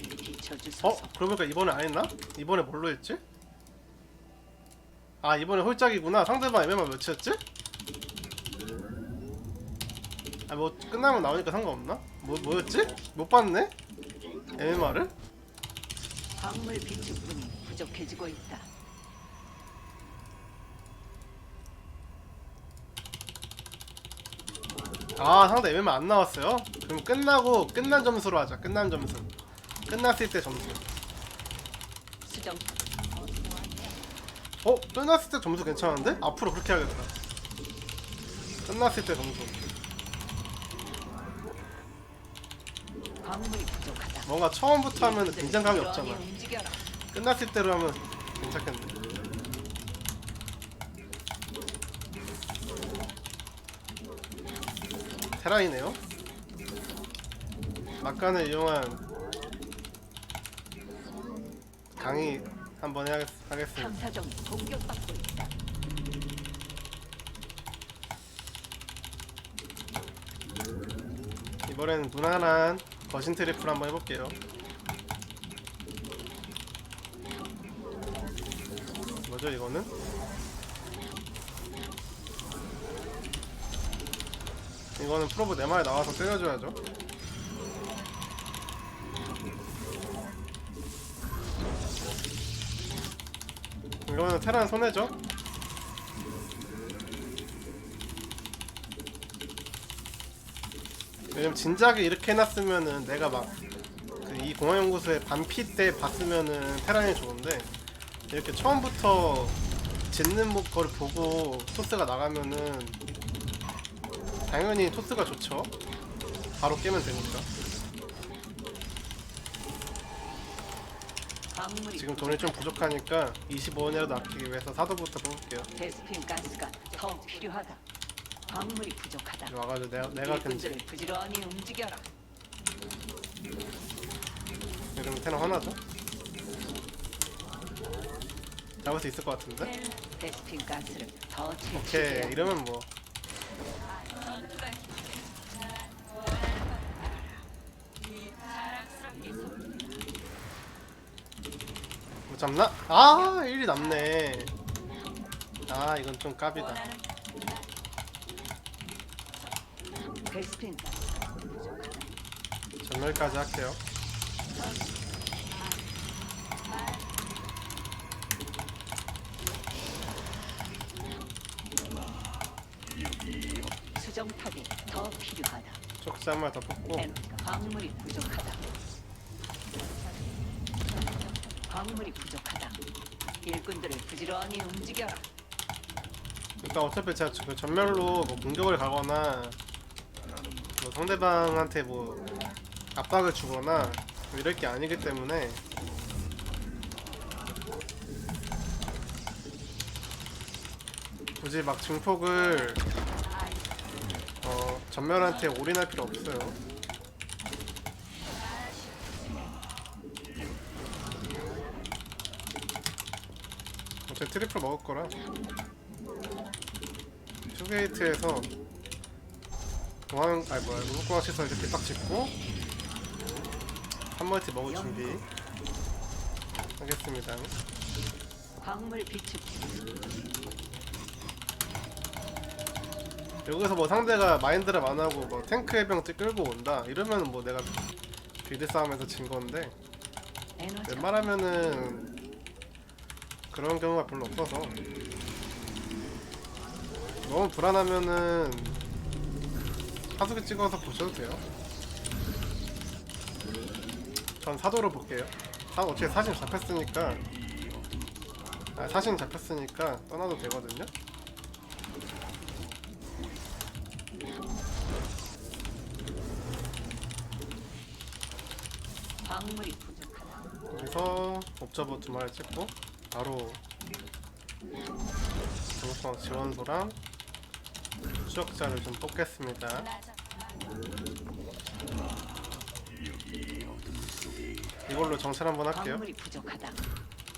그러고 보니까 이번에 안 했나? 이번에 뭘로 했지? 아 이번에 홀짝이구나. 상대방 MMR 몇이었지? 아 뭐 끝나면 나오니까 상관없나? 뭐였지? 못 봤네? MMR을? 광물 비축분이 부족해지고 있다. 아 상대 MMR 안 나왔어요? 그럼 끝나고 끝난 점수로 하자. 끝난 점수. 끝났을 때 점수. 수정 끝났을 때 점수 괜찮은데? 앞으로 그렇게 하겠다. 끝났을 때 점수. 광물이 부족하다. 뭔가 처음부터 하면 긴장감이 부지런히 없잖아. 움직여라. 끝났을 때로 하면 괜찮겠네. 테라이네요. 막간을 이용한 강의 한번 하겠습니다. 탐사정이 공격받고 있다. 이번에는 무난한 거신 트리플 한번 해볼게요. 뭐죠 이거는? 이거는 프로브 4마리 나와서 때려줘야죠. 이거는 테란 손해죠. 왜냐면 진작에 이렇게 해놨으면은 내가 막 이 공항연구소의 반피 때 봤으면은 테란이 좋은데 이렇게 처음부터 짓는 거를 보고 토스가 나가면은 당연히 토스가 좋죠. 바로 깨면 되니까. 광물이 지금 돈이 좀 부족하니까 25원이라도 아끼기 위해서 사도부터 뽑을게요. 베스핀 가스가 더 필요하다. 광물이 부족하다. 와가지고 내가 일꾼들을 근데 부지런히 움직여라. 이러면 테란 화나죠? 잡을 수 있을 것 같은데? 베스핀 가스를 더 오케이 채취해야 이러면 뭐 못 잡나? 아 1이 남네. 아 이건 좀 깝이다. 베스핀 가스가 부족하다. 전멸까지 할게요. 수정탑이 더 필요하다. 쪽지 한 말 더 뽑고 에너지가 광물이 부족하다. 광물이 부족하다. 일꾼들을 부지런히 움직여라. 일단 어차피 제가 그 전멸로 뭐 공격을 가거나 뭐 상대방한테 뭐 압박을 주거나 뭐 이럴 게 아니기 때문에 굳이 막 증폭을 전멸한테 올인할 필요 없어요. 어차피 트리플 먹을 거라 투게이트에서 루브공항 시설 이렇게 딱 짓고 한 멀티 먹을 준비 하겠습니다. 광물 비축. 여기서 뭐 상대가 마인드를 안 하고 뭐 탱크 해병 끌고 온다 이러면 뭐 내가 빌드 싸움에서 진 건데 에너지 웬만하면은 그런 경우가 별로 없어서 너무 불안하면은 하수기 찍어서 보셔도 돼요. 전 사도로 볼게요. 어차피 사진 잡혔으니까 사진 잡혔으니까 떠나도 되거든요. 광물이 부족하다. 여기서 옵저버 2마리 찍고 바로 정수광 지원소랑 추적자를 좀 뽑겠습니다. 이걸로 정찰 한번 할게요. 광물이 부족하다.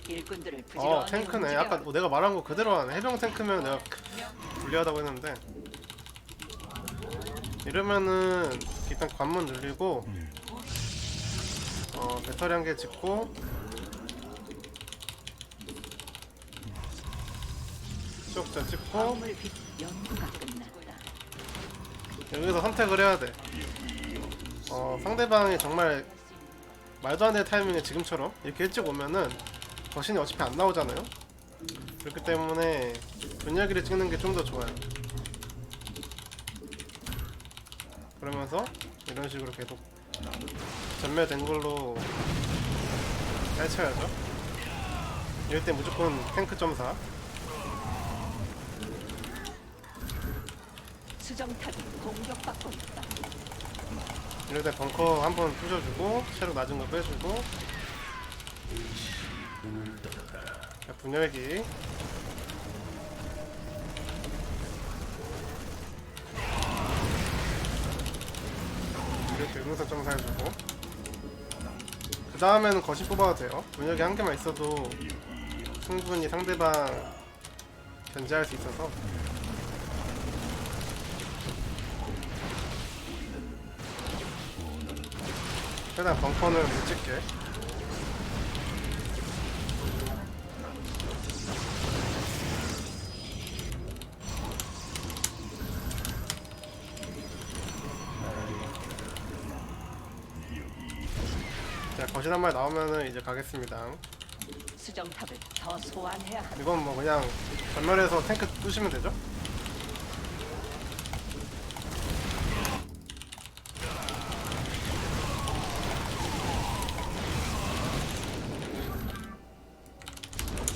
일꾼들을 부지런히 탱크네. 움직여라. 아까 뭐 내가 말한 거 그대로 하네. 해병 탱크면 내가 불리하다고 했는데 이러면은 일단 관문 늘리고 배터리 한 개 짓고 수역자 찍고 광물 빛 연구가 끝났다. 여기서 선택을 해야 돼. 상대방이 정말 말도 안 되는 타이밍에 지금처럼 이렇게 일찍 오면은 거신이 어차피 안 나오잖아요. 그렇기 때문에 분열기를 찍는 게 좀 더 좋아요. 그러면서 이런 식으로 계속 전멸된 걸로 해쳐야죠. 이럴 때 무조건 탱크 점사. 수정탑이 공격받고 있다. 이럴 때 벙커 한번 부셔주고 체력 낮은 거 빼주고. 자, 분열기. 이렇게 응선 점사해주고. 그 다음에는 거신 뽑아도 돼요. 분열기 한 개만 있어도 충분히 상대방 견제할 수 있어서. 일단 벙커는 못 찍게. 자, 거신 한 마리 나오면은 이제 가겠습니다. 수정탑을 더 소환해야 한다. 이건 뭐 그냥 전멸해서 탱크 부시면 되죠?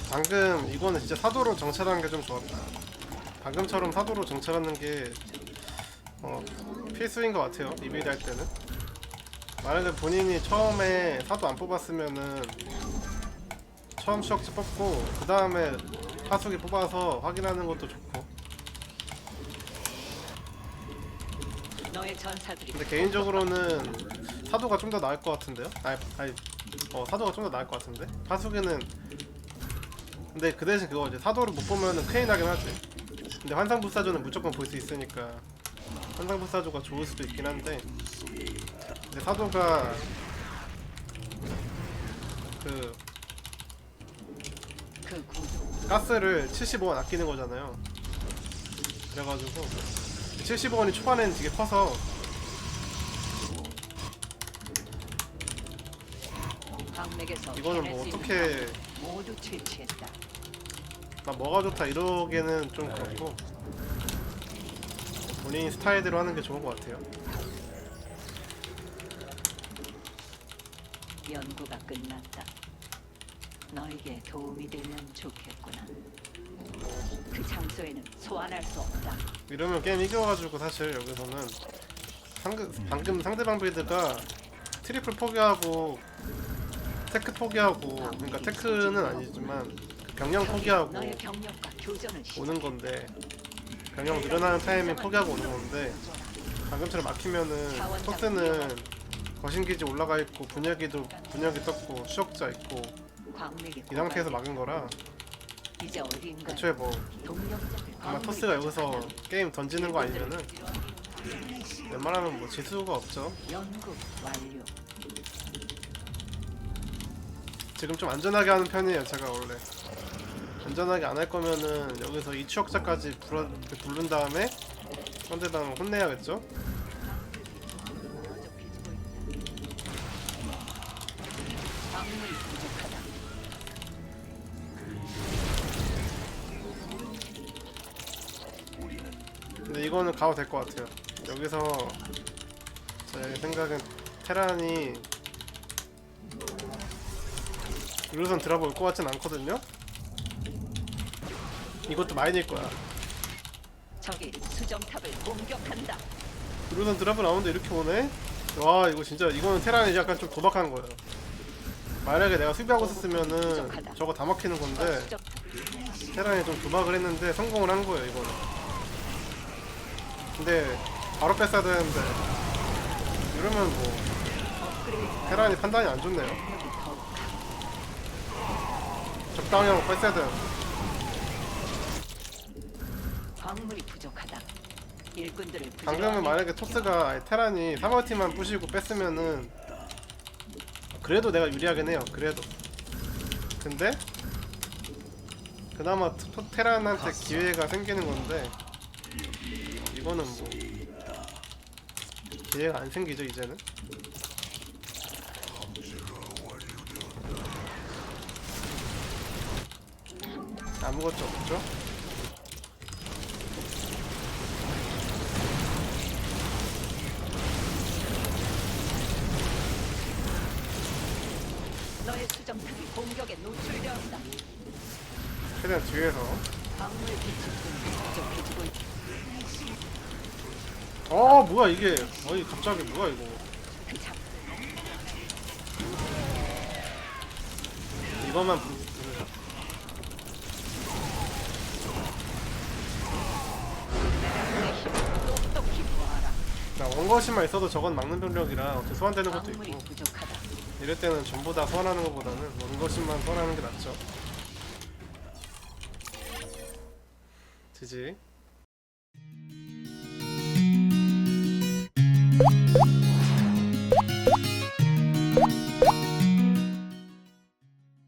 방금 이거는 진짜 사도로 정찰하는 게 좀 좋았다. 방금처럼 사도로 정찰하는 게 필수인 것 같아요. 리빌드 할 때는. 만약에 본인이 처음에 사도 안 뽑았으면은 처음 추적지 뽑고 그 다음에 하수기 뽑아서 확인하는 것도 좋고. 너의 전사들이 근데 개인적으로는 사도가 좀 더 나을 것 같은데요? 사도가 좀 더 나을 것 같은데? 하수기는 근데 그 대신 그거 이제 사도를 못 보면은 큰일 나긴 하지. 근데 환상불사조는 무조건 볼 수 있으니까 환상불사조가 좋을 수도 있긴 한데, 근데 사도가 그 구도 가스를 75원 아끼는 거잖아요. 그래가지고 75원이 초반에는 되게 커서 광맥에서 이거는 뭐 어떻게 모두 채취했다. 막 뭐가 좋다 이러기에는 좀 그렇고 본인 스타일대로 하는 게 좋은 것 같아요. 연구가 끝났다. 너에게 도움이 되면 좋겠구나. 그 장소에는 소환할 수 없다. 이러면 게임 이겨가지고 사실 여기서는 방금 상대방 빌드가 트리플 포기하고 테크 포기하고, 그러니까 테크는 아니지만 그 병력 포기하고 너의 병력과 교전을 오는 건데, 병력 늘어나는 타이밍 포기하고 오는 건데, 방금처럼 막히면은 토스는 거신기지 올라가 있고 분열기 떴고 수역자 있고 광맥이 이 상태에서 막은 거라 이제 어딘가 애초에 뭐 동력자들 아마 토스가 여기서 게임 던지는 거 아니면은 웬만하면 뭐 지수가 없죠. 연구 완료. 지금 좀 안전하게 하는 편이에요. 제가 원래 안전하게 안 할 거면은 여기서 이 추적자까지 부른 다음에 상대방 혼내야겠죠. 광물이 부족하다. 근데 이거는 가도 될 것 같아요. 여기서 제 생각엔 테란이 유로선 드랍 올 것 같진 않거든요. 이것도 마인일 거야. 적이 수정탑을 공격한다. 유로선 드랍 나오는데 이렇게 오네? 와, 이거 진짜 이거는 테란이 약간 좀 도박한 거예요. 만약에 내가 수비하고 있었으면은 저거 다 막히는 건데 테란이 좀 도박을 했는데 성공을 한 거예요. 이거는. 근데 바로 뺐어야 되는데 이러면 뭐 테란이 판단이 안 좋네요. 적당히 하고 뺐어야 되는데. 광물이 부족하다. 일꾼들을 방금은 만약에 토스가 테란이 3월팀만 부시고 뺐으면은 그래도 내가 유리하긴 해요. 그래도. 근데 그나마 테란한테 기회가 생기는 건데 이거는 뭐 기회가 안 생기죠 이제는. 아무것도 없죠. 너의 수정탑이 공격에 노출되었다. 최대한 뒤에서. 광물 기축은 부족해지고 있다. 아 뭐야 이게. 어이 갑자기 뭐야 이거. 그 잡. 이것만 부르자. 내 힘을 똑똑히 모아라. 나 원거시만 있어도 저건 막는 병력이라 어떻게 소환되는 것도 광물이 있고. 부족하다. 이럴 때는 전부 다 소환하는 것보다는 원거시만 소환하는 게 낫죠. 지지.